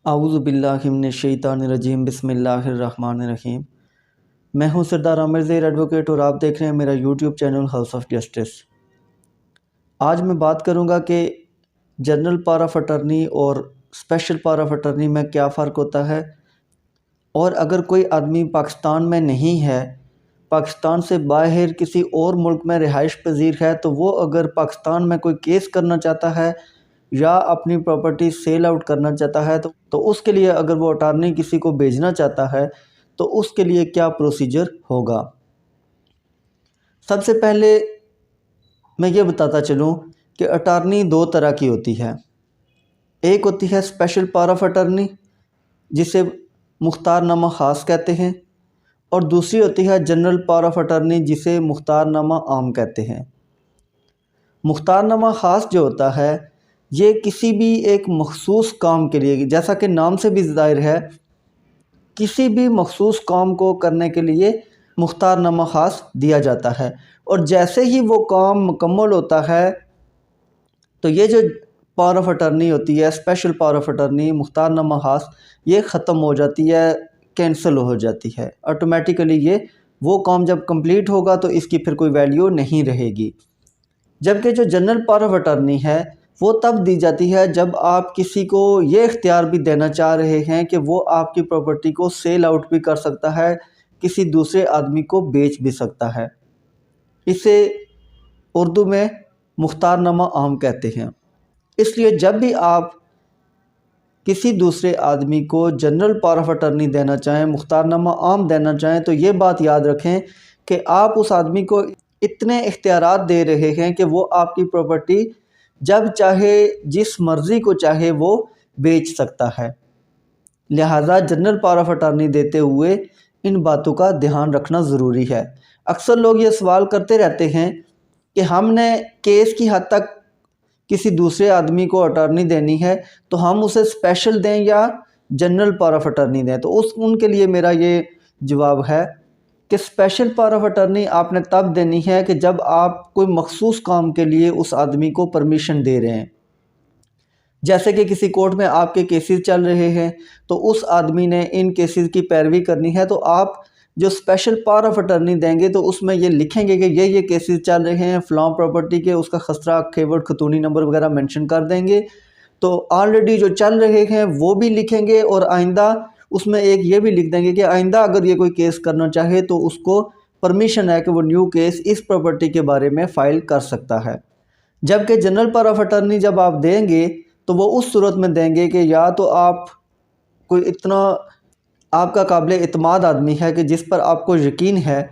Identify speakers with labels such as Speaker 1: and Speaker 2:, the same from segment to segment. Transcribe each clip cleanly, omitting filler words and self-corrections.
Speaker 1: आऊज़ु बिल्लाहि मिनश्शैतानिर्रजीम बिस्मिल्लाहिर्रहमानिर्रहीम। मैं हूं सरदार आमिर ज़ैर एडवोकेट और आप देख रहे हैं मेरा YouTube channel house of justice. आज मैं बात करूंगा कि जनरल पावर ऑफ अटॉर्नी और स्पेशल पावर ऑफ अटॉर्नी में क्या फ़र्क होता है, और अगर कोई आदमी पाकिस्तान में नहीं है, पाकिस्तान से बाहर किसी और मुल्क में रिहाइश पजीर है, तो वो अगर पाकिस्तान में कोई केस करना चाहता है या अपनी प्रॉपर्टी सेल आउट करना चाहता है तो उसके लिए अगर वो अटॉर्नी किसी को भेजना चाहता है तो उसके लिए क्या प्रोसीजर होगा। सबसे पहले मैं ये बताता चलूँ कि अटॉर्नी दो तरह की होती है। एक होती है स्पेशल पावर ऑफ अटॉर्नी जिसे मुख्तारनामा ख़ास कहते हैं, और दूसरी होती है जनरल पावर ऑफ अटॉर्नी जिसे मुख्तारनामा आम कहते हैं। मुख्तारनामा ख़ास जो होता है ये किसी भी एक मखसूस काम के लिए, जैसा कि नाम से भी ज़ाहिर है, किसी भी मखसूस काम को करने के लिए मुख्तारनामा ख़ास दिया जाता है, और जैसे ही वो काम मुकम्मल होता है तो ये जो पावर ऑफ अटॉर्नी होती है, स्पेशल पावर ऑफ अटॉर्नी मुख्तारनामा ख़ास, ये ख़त्म हो जाती है, कैंसिल हो जाती है ऑटोमेटिकली। ये वो काम जब कंप्लीट होगा तो इसकी फिर कोई वैल्यू नहीं रहेगी। जबकि जो जनरल पावर ऑफ अटॉर्नी है वो तब दी जाती है जब आप किसी को ये इख्तियार भी देना चाह रहे हैं कि वो आपकी प्रॉपर्टी को सेल आउट भी कर सकता है, किसी दूसरे आदमी को बेच भी सकता है। इसे उर्दू में मुख्तारनामा आम कहते हैं। इसलिए जब भी आप किसी दूसरे आदमी को जनरल पावर ऑफ अटॉर्नी देना चाहें, मुख्तारनामा आम देना चाहें, तो ये बात याद रखें कि आप उस आदमी को इतने इख्तियारात दे रहे हैं कि वो आपकी प्रॉपर्टी जब चाहे जिस मर्ज़ी को चाहे वो बेच सकता है। लिहाजा जनरल पावर ऑफ अटॉर्नी देते हुए इन बातों का ध्यान रखना ज़रूरी है। अक्सर लोग ये सवाल करते रहते हैं कि हमने केस की हद तक किसी दूसरे आदमी को अटॉर्नी देनी है तो हम उसे स्पेशल दें या जनरल पावर ऑफ अटॉर्नी दें। तो उनके लिए मेरा ये जवाब है कि स्पेशल पावर ऑफ अटॉर्नी आपने तब देनी है कि जब आप कोई मखसूस काम के लिए उस आदमी को परमिशन दे रहे हैं। जैसे कि किसी कोर्ट में आपके केसेस चल रहे हैं तो उस आदमी ने इन केसेस की पैरवी करनी है, तो आप जो स्पेशल पावर ऑफ अटॉर्नी देंगे तो उसमें ये लिखेंगे कि ये केसेस चल रहे हैं फ़लाँ प्रॉपर्टी के, उसका खसरा खेवट खतूनी नंबर वगैरह मेंशन कर देंगे। तो ऑलरेडी जो चल रहे हैं वो भी लिखेंगे, और आइंदा उसमें एक ये भी लिख देंगे कि आइंदा अगर ये कोई केस करना चाहे तो उसको परमिशन है कि वो न्यू केस इस प्रॉपर्टी के बारे में फ़ाइल कर सकता है। जबकि जनरल पावर ऑफ अटॉर्नी जब आप देंगे तो वो उस सूरत में देंगे कि या तो आप कोई इतना आपका काबिल इत्माद आदमी है कि जिस पर आपको यकीन है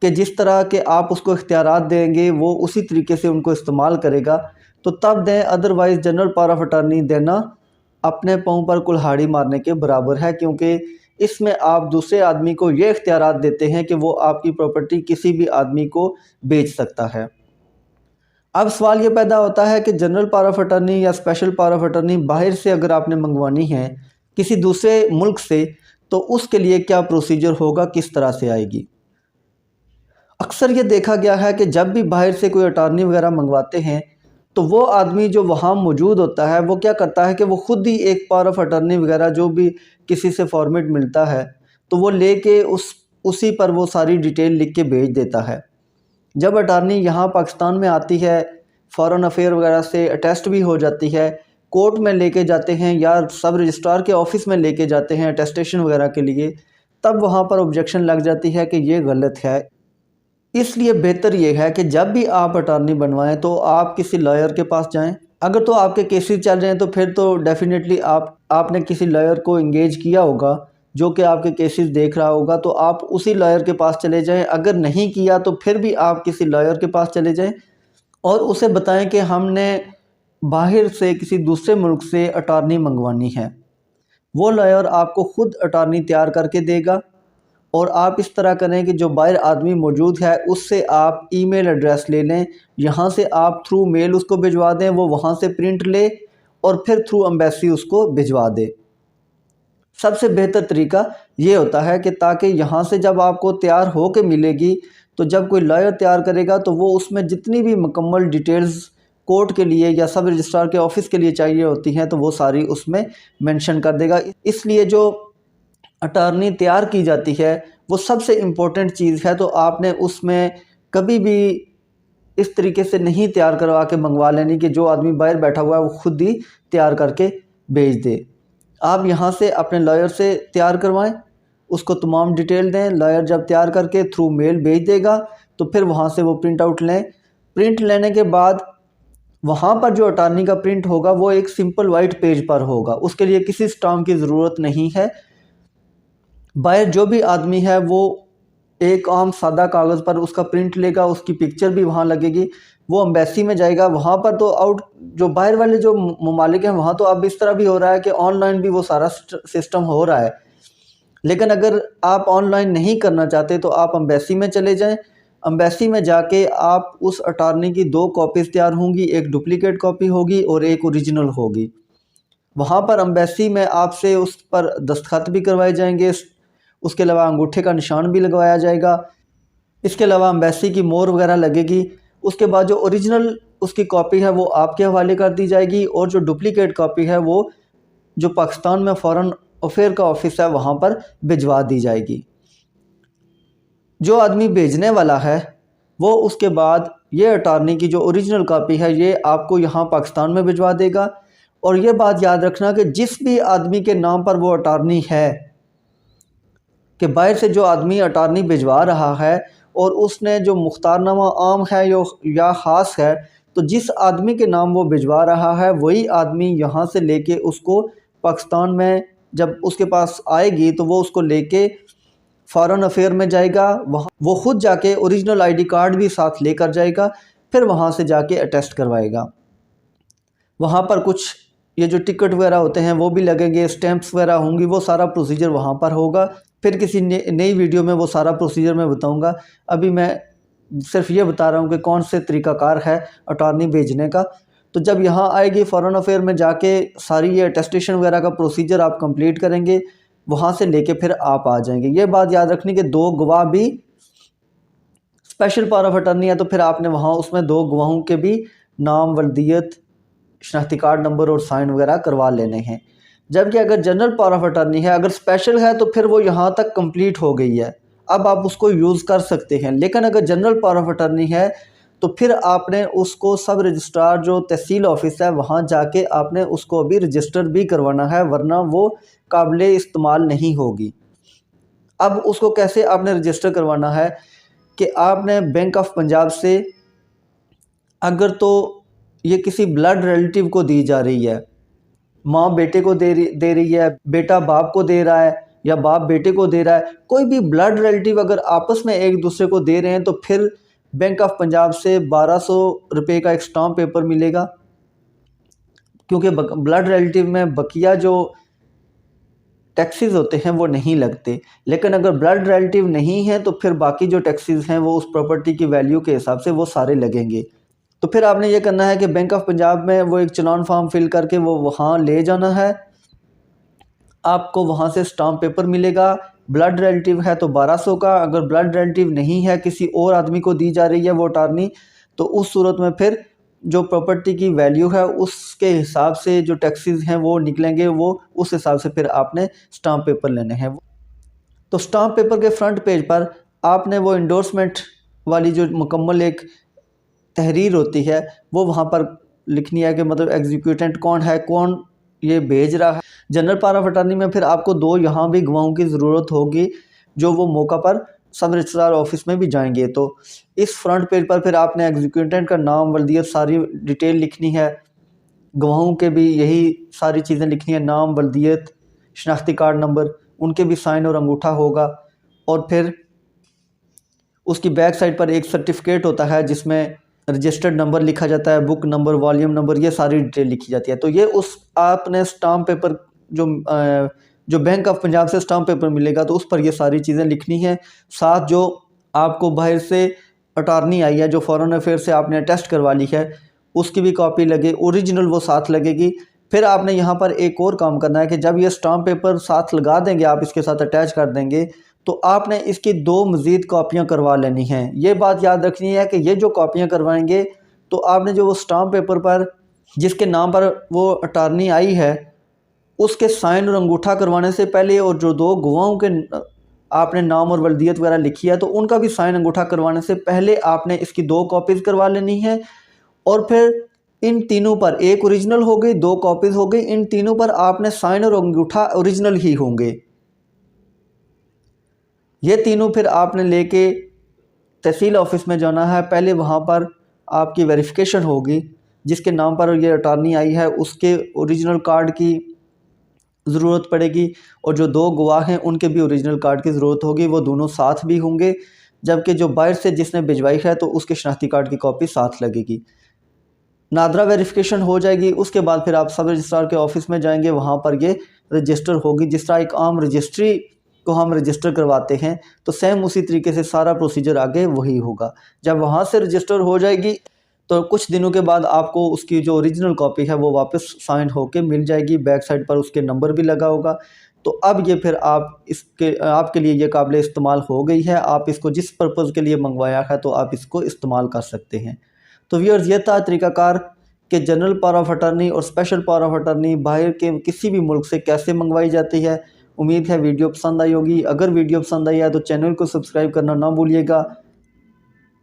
Speaker 1: कि जिस तरह के आप उसको इख्तियारात देंगे वो उसी तरीके से उनको इस्तेमाल करेगा, तो तब दें। Otherwise general power of attorney देना अपने पाँव पर कुल्हाड़ी मारने के बराबर है, क्योंकि इसमें आप दूसरे आदमी को ये इख्तियारात देते हैं कि वो आपकी प्रॉपर्टी किसी भी आदमी को बेच सकता है। अब सवाल ये पैदा होता है कि जनरल पावर ऑफ अटॉर्नी या स्पेशल पावर ऑफ अटॉर्नी बाहर से अगर आपने मंगवानी है किसी दूसरे मुल्क से, तो उसके लिए क्या प्रोसीजर होगा, किस तरह से आएगी। अक्सर ये देखा गया है कि जब भी बाहर से कोई अटॉर्नी वगैरह मंगवाते हैं तो वो आदमी जो वहाँ मौजूद होता है वो क्या करता है कि वो ख़ुद ही एक पावर ऑफ अटॉर्नी वगैरह जो भी किसी से फॉर्मेट मिलता है तो वो लेके उसी पर वो सारी डिटेल लिख के भेज देता है। जब अटॉर्नी यहाँ पाकिस्तान में आती है, फॉरेन अफेयर वगैरह से अटेस्ट भी हो जाती है, कोर्ट में लेके जाते हैं या सब रजिस्ट्रार के ऑफ़िस में लेके जाते हैं अटेस्टेशन वगैरह के लिए, तब वहाँ पर ऑब्जेक्शन लग जाती है कि ये गलत है। इसलिए बेहतर ये है कि जब भी आप अटॉर्नी बनवाएं तो आप किसी लॉयर के पास जाएं। अगर तो आपके केसेस चल रहे हैं तो फिर तो डेफिनेटली आपने किसी लॉयर को इंगेज किया होगा जो कि आपके केसेस देख रहा होगा, तो आप उसी लॉयर के पास चले जाएं। अगर नहीं किया तो फिर भी आप किसी लॉयर के पास चले जाएं और उसे बताएं कि हमने बाहर से किसी दूसरे मुल्क से अटॉर्नी मंगवानी है। वो लॉयर आपको ख़ुद अटॉर्नी तैयार करके देगा, और आप इस तरह करें कि जो बाहर आदमी मौजूद है उससे आप ईमेल एड्रेस ले लें, यहाँ से आप थ्रू मेल उसको भिजवा दें, वो वहाँ से प्रिंट ले और फिर थ्रू एम्बेसी उसको भिजवा दे। सबसे बेहतर तरीका ये होता है कि ताकि यहाँ से जब आपको तैयार हो के मिलेगी तो जब कोई लॉयर तैयार करेगा तो वो उसमें जितनी भी मुकम्मल डिटेल्स कोर्ट के लिए या सब रजिस्ट्रार के ऑफिस के लिए चाहिए होती हैं तो वो सारी उसमें मेंशन कर देगा। इसलिए जो अटॉर्नी तैयार की जाती है वो सबसे इम्पोर्टेंट चीज़ है, तो आपने उसमें कभी भी इस तरीके से नहीं तैयार करवा के मंगवा लेनी कि जो आदमी बाहर बैठा हुआ है वो खुद ही तैयार करके भेज दे। आप यहाँ से अपने लॉयर से तैयार करवाएं, उसको तमाम डिटेल दें। लॉयर जब तैयार करके थ्रू मेल भेज देगा तो फिर वहाँ से वो प्रिंट आउट लें। प्रिंट लेने के बाद वहाँ पर जो अटॉर्नी का प्रिंट होगा वो एक सिंपल वाइट पेज पर होगा, उसके लिए किसी स्टाम्प की ज़रूरत नहीं है। बाहर जो भी आदमी है वो एक आम सादा कागज़ पर उसका प्रिंट लेगा, उसकी पिक्चर भी वहाँ लगेगी, वो एम्बेसी में जाएगा। वहाँ पर तो जो बाहर वाले जो ममालिक हैं वहाँ तो अब इस तरह भी हो रहा है कि ऑनलाइन भी वो सारा सिस्टम हो रहा है। लेकिन अगर आप ऑनलाइन नहीं करना चाहते तो आप एम्बेसी में चले जाएं। एम्बेसी में जाके आप उस अटॉर्नी की 2 कॉपीज़ तैयार होंगी, एक डुप्लीकेट कॉपी होगी और एक ओरिजिनल होगी। वहाँ पर एम्बेसी में आपसे उस पर दस्तखत भी करवाए जाएंगे, उसके अलावा अंगूठे का निशान भी लगवाया जाएगा। इसके अलावा एम्बेसी की मोहर वगैरह लगेगी। उसके बाद जो ओरिजिनल उसकी कॉपी है वो आपके हवाले कर दी जाएगी और जो डुप्लीकेट कॉपी है वो जो पाकिस्तान में फॉरेन अफेयर का ऑफिस है वहाँ पर भिजवा दी जाएगी। जो आदमी भेजने वाला है वो उसके बाद ये अटॉर्नी की जो ओरिजिनल कॉपी है ये आपको यहाँ पाकिस्तान में भिजवा देगा। और ये बात याद रखना कि जिस भी आदमी के नाम पर वो अटॉर्नी है, कि बाहर से जो आदमी अटॉर्नी भिजवा रहा है और उसने जो मुख्तारनामा आम है या ख़ास है, तो जिस आदमी के नाम वो भिजवा रहा है वही आदमी यहाँ से लेके उसको पाकिस्तान में जब उसके पास आएगी तो वो उसको लेके फॉरेन अफेयर में जाएगा। वहाँ वो ख़ुद जाके ओरिजिनल आईडी कार्ड भी साथ लेकर जाएगा, फिर वहाँ से जाके अटेस्ट करवाएगा। वहाँ पर कुछ ये जो टिकट वगैरह होते हैं वो भी लगेंगे, स्टैंप्स वगैरह होंगी, वो सारा प्रोसीजर वहाँ पर होगा। फिर किसी नई वीडियो में वो सारा प्रोसीजर मैं बताऊँगा। अभी मैं सिर्फ ये बता रहा हूँ कि कौन से तरीक़ाकार है अटॉर्नी भेजने का। तो जब यहाँ आएगी फॉरेन अफेयर में जाके सारी ये अटेस्टेशन वगैरह का प्रोसीजर आप कंप्लीट करेंगे, वहाँ से लेके फिर आप आ जाएंगे। ये बात याद रखनी कि 2 गवाह भी स्पेशल पावर ऑफ अटॉर्नी है, तो फिर आपने वहाँ उसमें 2 गवाहों के भी नाम, वल्दियत, शनाख्ती कार्ड नंबर और साइन वगैरह करवा लेने हैं। जबकि अगर जनरल पावर ऑफ अटॉर्नी है, अगर स्पेशल है तो फिर वो यहाँ तक कंप्लीट हो गई है, अब आप उसको यूज़ कर सकते हैं। लेकिन अगर जनरल पावर ऑफ अटॉर्नी है तो फिर आपने उसको सब रजिस्ट्रार जो तहसील ऑफिस है वहाँ जाके आपने उसको अभी रजिस्टर भी करवाना है, वरना वो काबिले इस्तेमाल नहीं होगी। अब उसको कैसे आपने रजिस्टर करवाना है कि आपने बैंक ऑफ पंजाब से, अगर तो ये किसी ब्लड रिलेटिव को दी जा रही है, माँ बेटे को दे रही है, बेटा बाप को दे रहा है या बाप बेटे को दे रहा है, कोई भी ब्लड रिलेटिव अगर आपस में एक दूसरे को दे रहे हैं तो फिर बैंक ऑफ पंजाब से 1200 रुपये का एक स्टाम्प पेपर मिलेगा, क्योंकि ब्लड रिलेटिव में बकिया जो टैक्सेस होते हैं वो नहीं लगते। लेकिन अगर ब्लड रिलेटिव नहीं है तो फिर बाकी जो टैक्सेस हैं वो उस प्रॉपर्टी की वैल्यू के हिसाब से वो सारे लगेंगे। तो फिर आपने ये करना है कि बैंक ऑफ पंजाब में वो एक चलान फॉर्म फिल करके वो वहाँ ले जाना है। आपको वहाँ से स्टाम्प पेपर मिलेगा। ब्लड रिलेटिव है तो 1200 का, अगर ब्लड रिलेटिव नहीं है, किसी और आदमी को दी जा रही है वो अटॉर्नी, तो उस सूरत में फिर जो प्रॉपर्टी की वैल्यू है उसके हिसाब से जो टैक्सेस हैं वो निकलेंगे, वो उस हिसाब से फिर आपने स्टाम्प पेपर लेने हैं। तो स्टाम्प पेपर के फ्रंट पेज पर आपने वो इंडोर्समेंट वाली जो मुकम्मल एक तहरीर होती है वो वहाँ पर लिखनी है कि मतलब एग्जीक्यूटेंट कौन है, कौन ये भेज रहा है। जनरल पावर ऑफ अटॉर्नी में फिर आपको 2 यहाँ भी गवाहों की ज़रूरत होगी जो वो मौका पर सब रजिस्ट्रार ऑफिस में भी जाएंगे। तो इस फ्रंट पेज पर फिर आपने एग्जीक्यूटेंट का नाम, वल्दियत, सारी डिटेल लिखनी है। गवाहों के भी यही सारी चीज़ें लिखनी है, नाम, वल्दियत, शनाख्ती कार्ड नंबर, उनके भी साइन और अंगूठा होगा। और फिर उसकी बैक साइड पर एक सर्टिफिकेट होता है जिसमें रजिस्टर्ड नंबर लिखा जाता है, बुक नंबर, वॉल्यूम नंबर, ये सारी डिटेल लिखी जाती है। तो ये उस आपने स्टाम्प पेपर जो बैंक ऑफ पंजाब से स्टाम्प पेपर मिलेगा तो उस पर ये सारी चीज़ें लिखनी है। साथ जो आपको बाहर से अटॉर्नी आई है, जो फॉरेन अफेयर से आपने टेस्ट करवा ली है, उसकी भी कॉपी लगे, ओरिजिनल वो साथ लगेगी। फिर आपने यहाँ पर एक और काम करना है कि जब ये स्टाम्प पेपर साथ लगा देंगे, आप इसके साथ अटैच कर देंगे, तो आपने इसकी 2 मज़ीद कॉपियाँ करवा लेनी हैं। ये बात याद रखनी है कि ये जो कॉपियाँ करवाएंगे तो आपने जो वो स्टाम्प पेपर पर जिसके नाम पर वो अटारनी आई है उसके साइन और अंगूठा करवाने से पहले, और जो 2 गवाहों के आपने नाम और वल्दियत वगैरह लिखी है तो उनका भी साइन अंगूठा करवाने से पहले आपने इसकी 2 कॉपीज़ करवा लेनी है। और फिर इन तीनों पर, एक ओरिजिनल हो गई, 2 कॉपीज़ हो गई, इन तीनों पर आपने साइन और अंगूठा ओरिजिनल ही होंगे। ये तीनों फिर आपने लेके तहसील ऑफिस में जाना है। पहले वहाँ पर आपकी वेरिफिकेशन होगी, जिसके नाम पर ये अटारनी आई है उसके ओरिजिनल कार्ड की ज़रूरत पड़ेगी, और जो 2 गवाह हैं उनके भी ओरिजिनल कार्ड की ज़रूरत होगी, वो दोनों साथ भी होंगे। जबकि जो बाहर से जिसने भिजवाई है तो उसके शनाख्ती कार्ड की कॉपी साथ लगेगी। नादरा वेरिफिकेशन हो जाएगी, उसके बाद फिर आप सब रजिस्ट्रार के ऑफिस में जाएंगे, वहाँ पर ये रजिस्टर होगी। जिस तरह एक आम रजिस्ट्री को हम रजिस्टर करवाते हैं तो सेम उसी तरीके से सारा प्रोसीजर आगे वही होगा। जब वहाँ से रजिस्टर हो जाएगी तो कुछ दिनों के बाद आपको उसकी जो ओरिजिनल कॉपी है वो वापस साइन होके मिल जाएगी। बैक साइड पर उसके नंबर भी लगा होगा। तो अब ये फिर आपके लिए ये काबिल इस्तेमाल हो गई है। आप इसको जिस पर्पज़ के लिए मंगवाया है तो आप इसको इस्तेमाल कर सकते हैं। तो व्यूअर्स, ये था तरीक़ाकार कि जनरल पावर ऑफ अटॉर्नी और स्पेशल पावर ऑफ अटॉर्नी बाहर के किसी भी मुल्क से कैसे मंगवाई जाती है। उम्मीद है वीडियो पसंद आई होगी। अगर वीडियो पसंद आई है तो चैनल को सब्सक्राइब करना ना भूलिएगा।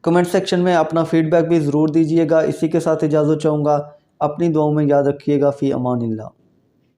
Speaker 1: कमेंट सेक्शन में अपना फ़ीडबैक भी ज़रूर दीजिएगा। इसी के साथ इजाज़त चाहूँगा। अपनी दुआओं में याद रखिएगा। फ़ी अमानिल्लाह।